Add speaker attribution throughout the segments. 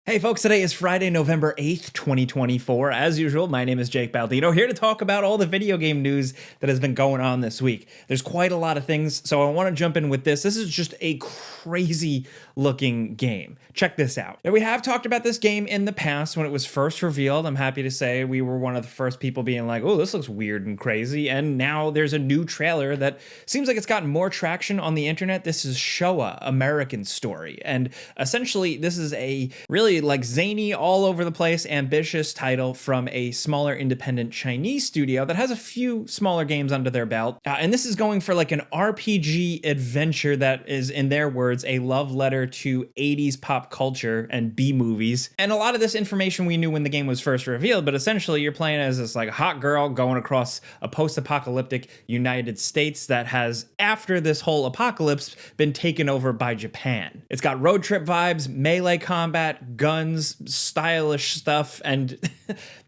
Speaker 1: Hey folks, today is Friday, November 8th, 2024. As usual, my name is Jake Baldino, here to talk about all the video game news that has been going on this week. There's quite a lot of things, so I want to jump in with this. This is just a crazy looking game. Check this out. Now, we have talked about this game in the past when it was first revealed. I'm happy to say we were one of the first people being like, oh, this looks weird and crazy. And now there's a new trailer that seems like it's gotten more traction on the internet. This is Showa American Story. And essentially, this is a really like zany, all over the place, ambitious title from a smaller independent Chinese studio that has a few smaller games under their belt. And this is going for like an RPG adventure that is, in their words, a love letter to 80s pop culture and B movies. And a lot of this information we knew when the game was first revealed, but essentially you're playing as this like hot girl going across a post-apocalyptic United States that has, after this whole apocalypse, been taken over by Japan. It's got road trip vibes, melee combat, guns, stylish stuff, and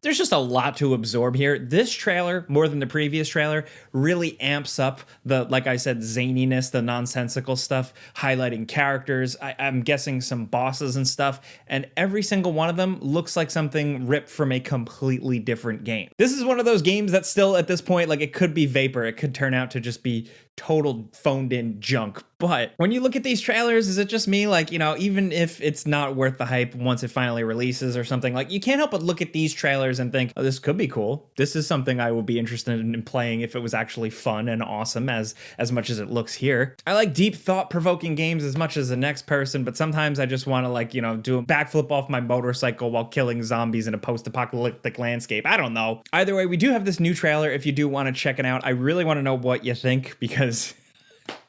Speaker 1: there's just a lot to absorb here. This trailer, more than the previous trailer, really amps up the, like I said, zaniness, the nonsensical stuff, highlighting characters. I'm guessing some bosses and stuff, and every single one of them looks like something ripped from a completely different game. This is one of those games that still, at this point, like it could be vapor. It could turn out to just be total phoned in junk. But when you look at these trailers, is it just me? Like, you know, even if it's not worth the hype once it finally releases or something, like you can't help but look at these trailers and think, oh, this could be cool. This is something I would be interested in playing if it was actually fun and awesome as much as it looks here. I like deep thought-provoking games as much as the next person, but sometimes I just want to, like, you know, do a backflip off my motorcycle while killing zombies in a post-apocalyptic landscape. I don't know. Either way, we do have this new trailer if you do want to check it out. I really want to know what you think because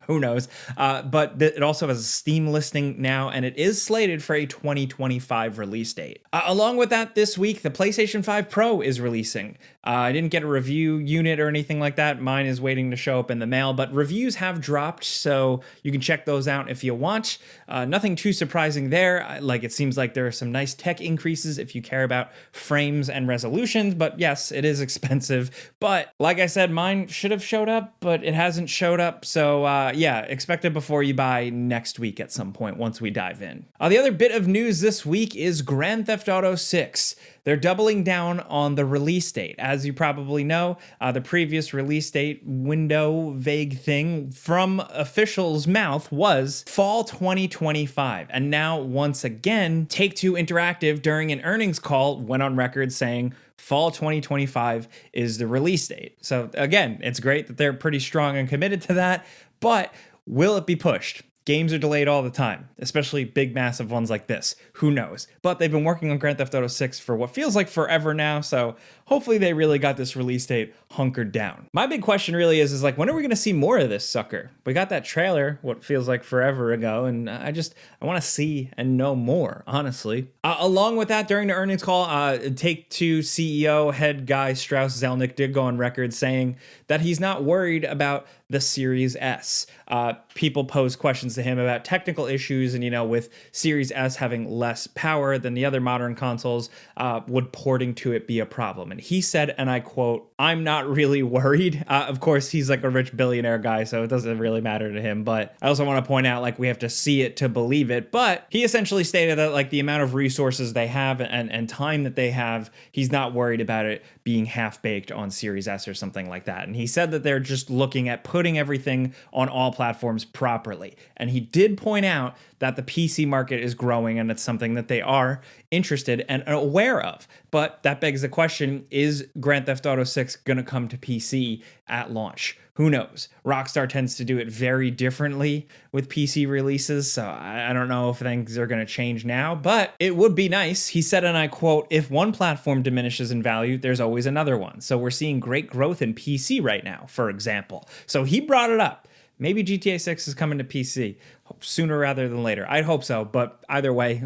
Speaker 1: who knows? But it also has a Steam listing now, and it is slated for a 2025 release date. Along with that, this week, the PlayStation 5 Pro is releasing. I didn't get a review unit or anything like that. Mine is waiting to show up in the mail, but reviews have dropped, so you can check those out if you want. Nothing too surprising there. Like, it seems like there are some nice tech increases if you care about frames and resolutions, but yes, it is expensive. But like I said, mine should have showed up, but it hasn't showed up, so yeah, expect it before you buy next week at some point once we dive in. The other bit of news this week is Grand Theft Auto 6. They're doubling down on the release date. As you probably know, the previous release date window vague thing from officials' mouth was fall 2025. And now, once again, Take-Two Interactive, during an earnings call, went on record saying fall 2025 is the release date. So again, it's great that they're pretty strong and committed to that, but will it be pushed? Games are delayed all the time, especially big, massive ones like this. Who knows? But they've been working on Grand Theft Auto 6 for what feels like forever now, so hopefully they really got this release date hunkered down. My big question really is like, when are we going to see more of this sucker? We got that trailer, what feels like forever ago, and I want to see and know more, honestly. Along with that, during the earnings call, Take-Two CEO, head guy Strauss Zelnick did go on record saying that he's not worried about the Series S. People pose questions to him about technical issues, and, you know, with Series S having less power than the other modern consoles, would porting to it be a problem? And he said, and I quote, "I'm not really worried." Of course, he's like a rich billionaire guy, so it doesn't really matter to him. But I also want to point out, like, we have to see it to believe it. But he essentially stated that, like, the amount of resources they have and time that they have, he's not worried about it being half-baked on Series S or something like that. And he said that they're just looking at putting everything on all platforms properly. And he did point out that the PC market is growing, and it's something that they are interested and aware of. But that begs the question, is Grand Theft Auto 6 going to come to PC at launch? Who knows? Rockstar tends to do it very differently with PC releases, so I don't know if things are going to change now, but it would be nice. He said, and I quote, "If one platform diminishes in value, there's always another one. So we're seeing great growth in PC right now, for example." So he brought it up. Maybe GTA 6 is coming to PC sooner rather than later. I'd hope so, but either way,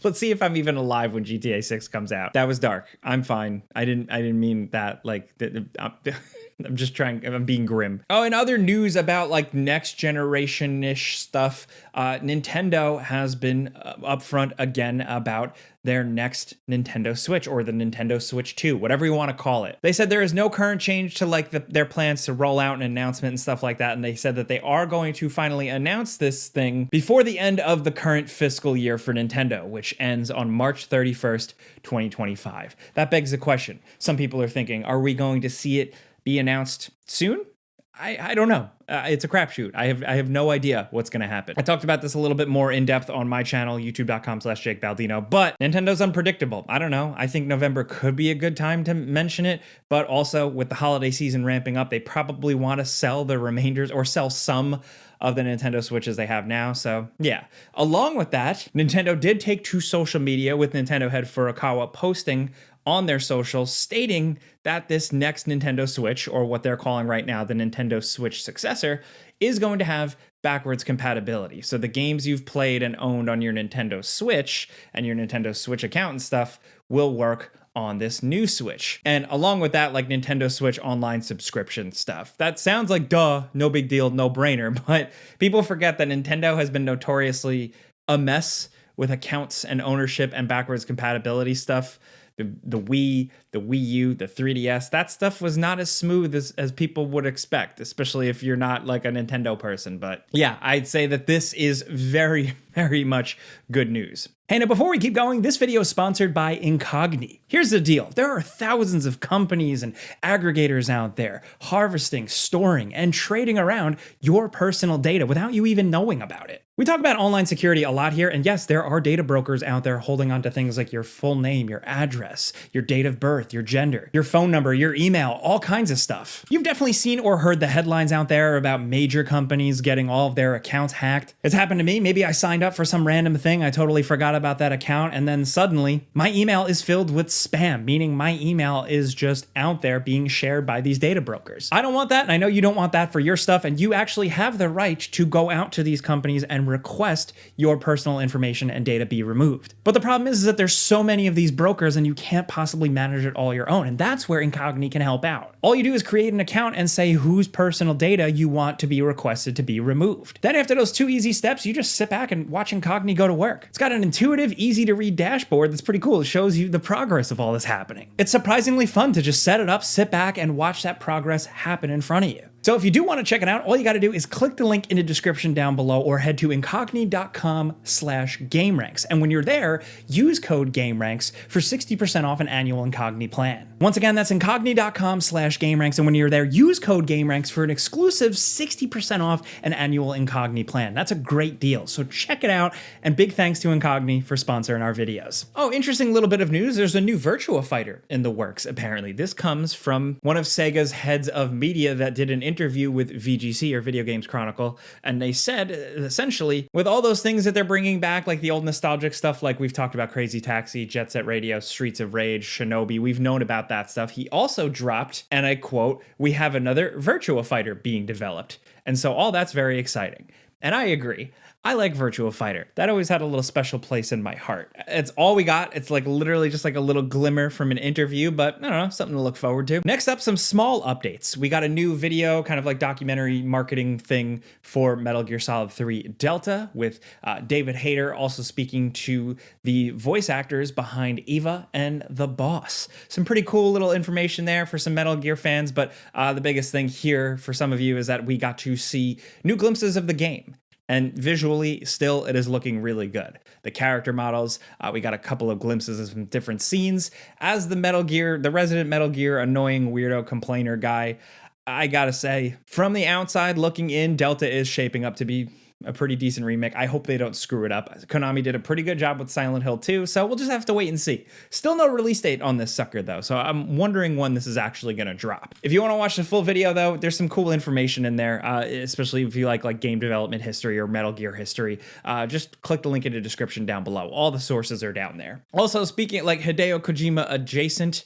Speaker 1: let's see if I'm even alive when GTA 6 comes out. That was dark. I'm fine. I didn't mean that like I'm being grim. Oh, and other news about like next generation-ish stuff. Nintendo has been upfront again about their next Nintendo Switch, or the Nintendo Switch 2, whatever you want to call it. They said there is no current change to like their plans to roll out an announcement and stuff like that. And they said that they are going to finally announce this thing before the end of the current fiscal year for Nintendo, which ends on March 31st, 2025. That begs the question. Some people are thinking, are we going to see it be announced soon? I don't know. It's a crapshoot. I have no idea what's going to happen. I talked about this a little bit more in depth on my channel, youtube.com/Jake Baldino, but Nintendo's unpredictable. I don't know. I think November could be a good time to mention it, but also with the holiday season ramping up, they probably want to sell the remainders or sell some of the Nintendo Switches they have now. So yeah, along with that, Nintendo did take to social media with Nintendo head Furukawa posting on their socials stating that this next Nintendo Switch, or what they're calling right now the Nintendo Switch successor, is going to have backwards compatibility. So the games you've played and owned on your Nintendo Switch and your Nintendo Switch account and stuff will work on this new Switch. And along with that, like Nintendo Switch online subscription stuff. That sounds like duh, no big deal, no brainer, but people forget that Nintendo has been notoriously a mess with accounts and ownership and backwards compatibility stuff. The Wii, the Wii U, the 3DS, that stuff was not as smooth as people would expect, especially if you're not like a Nintendo person. But yeah, I'd say that this is very, very much good news. Hey, now before we keep going, this video is sponsored by Incogni. Here's the deal. There are thousands of companies and aggregators out there harvesting, storing, and trading around your personal data without you even knowing about it. We talk about online security a lot here, and yes, there are data brokers out there holding on to things like your full name, your address, your date of birth, your gender, your phone number, your email, all kinds of stuff. You've definitely seen or heard the headlines out there about major companies getting all of their accounts hacked. It's happened to me. Maybe I signed up for some random thing, I totally forgot about that account, and then suddenly my email is filled with spam, meaning my email is just out there being shared by these data brokers. I don't want that, and I know you don't want that for your stuff, and you actually have the right to go out to these companies and request your personal information and data be removed. But the problem is that there's so many of these brokers and you can't possibly manage it all your own, and that's where Incogni can help out. All you do is create an account and say whose personal data you want to be requested to be removed. Then after those two easy steps, you just sit back and watch Incogni go to work. It's got an intuitive, easy to read dashboard that's pretty cool. It shows you the progress of all this happening. It's surprisingly fun to just set it up, sit back, and watch that progress happen in front of you. So if you do want to check it out, all you got to do is click the link in the description down below or head to incogni.com/gameranx. And when you're there, use code gameranx for 60% off an annual Incogni plan. Once again, that's incogni.com/gameranx. And when you're there, use code gameranx for an exclusive 60% off an annual Incogni plan. That's a great deal. So check it out. And big thanks to Incogni for sponsoring our videos. Oh, interesting little bit of news. There's a new Virtua Fighter in the works, apparently. This comes from one of Sega's heads of media that did an interview with VGC, or Video Games Chronicle, and they said essentially with all those things that they're bringing back, like the old nostalgic stuff, like we've talked about Crazy Taxi, Jet Set Radio, Streets of Rage, Shinobi, we've known about that stuff. He also dropped, and I quote, "We have another Virtua Fighter being developed." And so all that's very exciting. And I agree. I like Virtua Fighter. That always had a little special place in my heart. It's all we got. It's like literally just like a little glimmer from an interview, but I don't know, something to look forward to. Next up, some small updates. We got a new video, kind of like documentary marketing thing for Metal Gear Solid 3 Delta, with David Hayter also speaking to the voice actors behind Eva and the boss. Some pretty cool little information there for some Metal Gear fans, but the biggest thing here for some of you is that we got to see new glimpses of the game. And visually, still, it is looking really good. The character models, we got a couple of glimpses of some different scenes. As the resident Metal Gear annoying weirdo complainer guy, I gotta say, from the outside looking in, Delta is shaping up to be a pretty decent remake. I hope they don't screw it up. Konami did a pretty good job with Silent Hill 2, so we'll just have to wait and see. Still no release date on this sucker though, so I'm wondering when this is actually gonna drop. If you wanna watch the full video though, there's some cool information in there, especially if you like game development history or Metal Gear history. Just click the link in the description down below. All the sources are down there. Also, speaking like Hideo Kojima adjacent,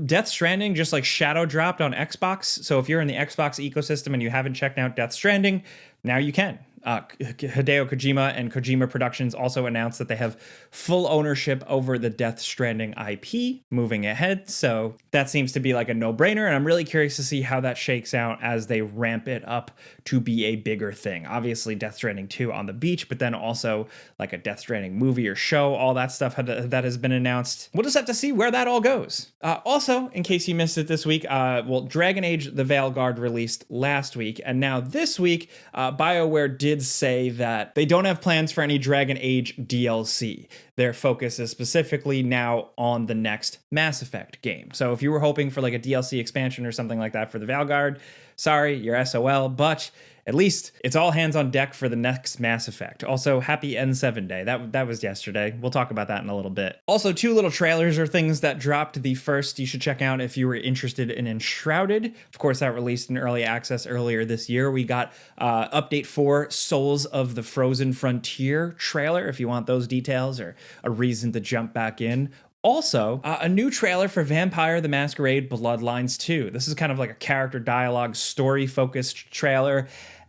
Speaker 1: Death Stranding just like shadow dropped on Xbox, so if you're in the Xbox ecosystem and you haven't checked out Death Stranding, now you can. Hideo Kojima and Kojima Productions also announced that they have full ownership over the Death Stranding IP moving ahead. So that seems to be like a no-brainer, and I'm really curious to see how that shakes out as they ramp it up to be a bigger thing. Obviously, Death Stranding 2 on the beach, but then also like a Death Stranding movie or show, all that stuff that has been announced. We'll just have to see where that all goes. Also, in case you missed it this week, Dragon Age The Veilguard released last week, and now this week, BioWare did say that they don't have plans for any Dragon Age DLC. Their focus is specifically now on the next Mass Effect game. So if you were hoping for like a DLC expansion or something like that for the Veilguard, sorry, you're SOL, but at least it's all hands on deck for the next Mass Effect. Also, happy N7 Day. That was yesterday. We'll talk about that in a little bit. Also, 2 little trailers or things that dropped. The first you should check out if you were interested in Enshrouded. Of course, that released in early access earlier this year. We got update 4 Souls of the Frozen Frontier trailer if you want those details or a reason to jump back in. Also, a new trailer for Vampire the Masquerade Bloodlines 2. This is kind of like a character dialogue, story-focused trailer.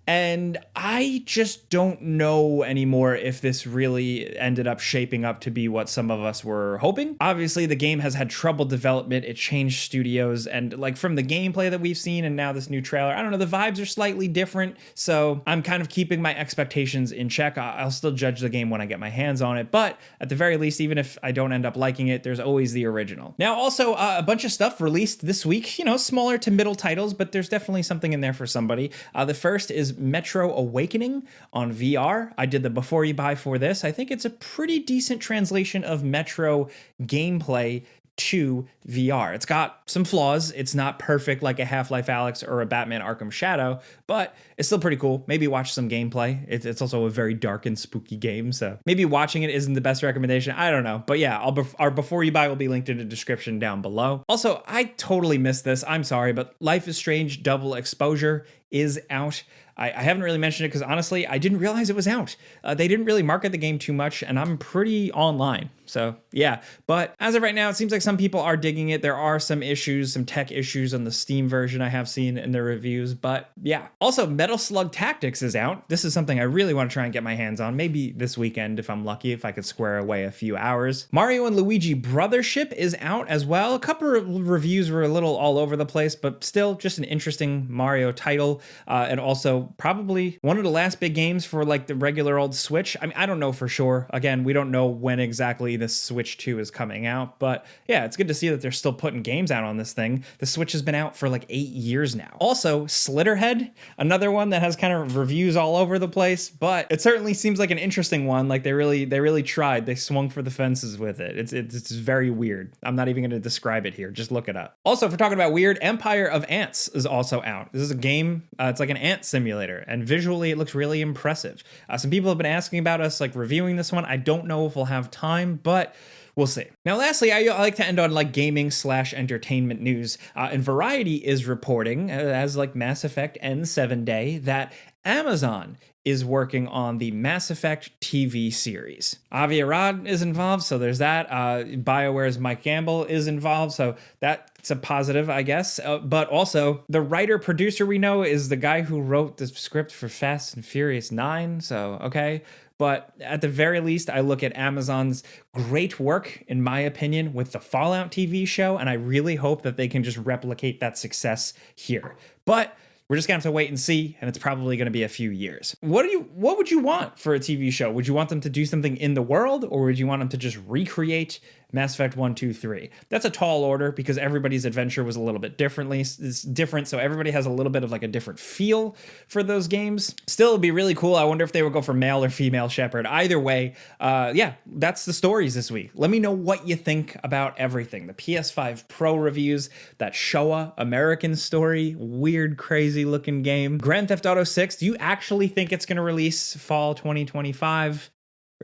Speaker 1: And I just don't know anymore if this really ended up shaping up to be what some of us were hoping. Obviously, the game has had troubled development. It changed studios, and like from the gameplay that we've seen and now this new trailer, I don't know, the vibes are slightly different. So I'm kind of keeping my expectations in check. I'll still judge the game when I get my hands on it, but at the very least, even if I don't end up liking it, there's always the original. Now, also a bunch of stuff released this week, smaller to middle titles, but there's definitely something in there for somebody. The first is Metro Awakening on VR. I did the before you buy for this. I think it's a pretty decent translation of Metro gameplay to VR. It's got some flaws. It's not perfect like a Half-Life Alyx or a Batman Arkham Shadow, but it's still pretty cool. Maybe watch some gameplay. It's also a very dark and spooky game, so maybe watching it isn't the best recommendation. I don't know. But yeah, our before you buy will be linked in the description down below. Also, I totally missed this. I'm sorry, but Life is Strange Double Exposure is out. I haven't really mentioned it because honestly, I didn't realize it was out. They didn't really market the game too much, and I'm pretty online. So yeah, but as of right now, it seems like some people are digging it. There are some issues, some tech issues on the Steam version I have seen in the reviews, but yeah. Also, Metal Slug Tactics is out. This is something I really want to try and get my hands on, maybe this weekend if I'm lucky, if I could square away a few hours. Mario and Luigi Brothership is out as well. A couple of reviews were a little all over the place, but still just an interesting Mario title, and also probably one of the last big games for like the regular old Switch. I mean, I don't know for sure. Again, we don't know when exactly the Switch 2 is coming out, but yeah, it's good to see that they're still putting games out on this thing. The Switch has been out for like 8 years now. Also, Slitterhead, another one that has kind of reviews all over the place, but it certainly seems like an interesting one. Like they really tried. They swung for the fences with it. It's very weird. I'm not even going to describe it here. Just look it up. Also, if we're talking about weird, Empire of Ants is also out. This is a game. It's like an ant simulator, and visually it looks really impressive. Some people have been asking about us like reviewing this one. I don't know if we'll have time, but we'll see. Now, lastly, I like to end on like gaming/entertainment news. And Variety is reporting, as like Mass Effect N7 Day, that Amazon is working on the Mass Effect TV series. Avi Arad is involved, so there's that. BioWare's Mike Gamble is involved, so that's a positive, I guess. But also, the writer-producer we know is the guy who wrote the script for Fast and Furious 9, so okay. But at the very least, I look at Amazon's great work, in my opinion, with the Fallout TV show, and I really hope that they can just replicate that success here. But we're just gonna have to wait and see, and it's probably gonna be a few years. What would you want for a TV show? Would you want them to do something in the world, or would you want them to just recreate Mass Effect 1, 2, 3? That's a tall order because everybody's adventure was a little bit it's different, so everybody has a little bit of like a different feel for those games. Still, it'd be really cool. I wonder if they would go for male or female Shepard. Either way, yeah, that's the stories this week. Let me know what you think about everything. The PS5 Pro reviews, that Showa American Story, weird, crazy looking game. Grand Theft Auto 6, do you actually think it's going to release fall 2025?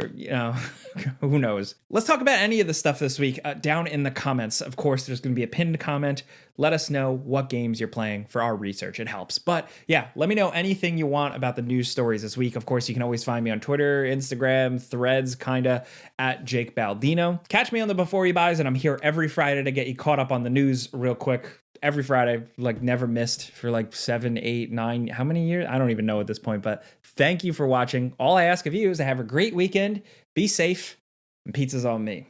Speaker 1: Or, who knows? Let's talk about any of the stuff this week down in the comments. Of course, there's going to be a pinned comment. Let us know what games you're playing for our research. It helps. But yeah, let me know anything you want about the news stories this week. Of course, you can always find me on Twitter, Instagram, Threads, kinda, at Jake Baldino. Catch me on the Before You Buys, and I'm here every Friday to get you caught up on the news real quick. every Friday, like never missed for like 7, 8, 9, how many years? I don't even know at this point, but thank you for watching. All I ask of you is to have a great weekend, be safe, and pizza's on me.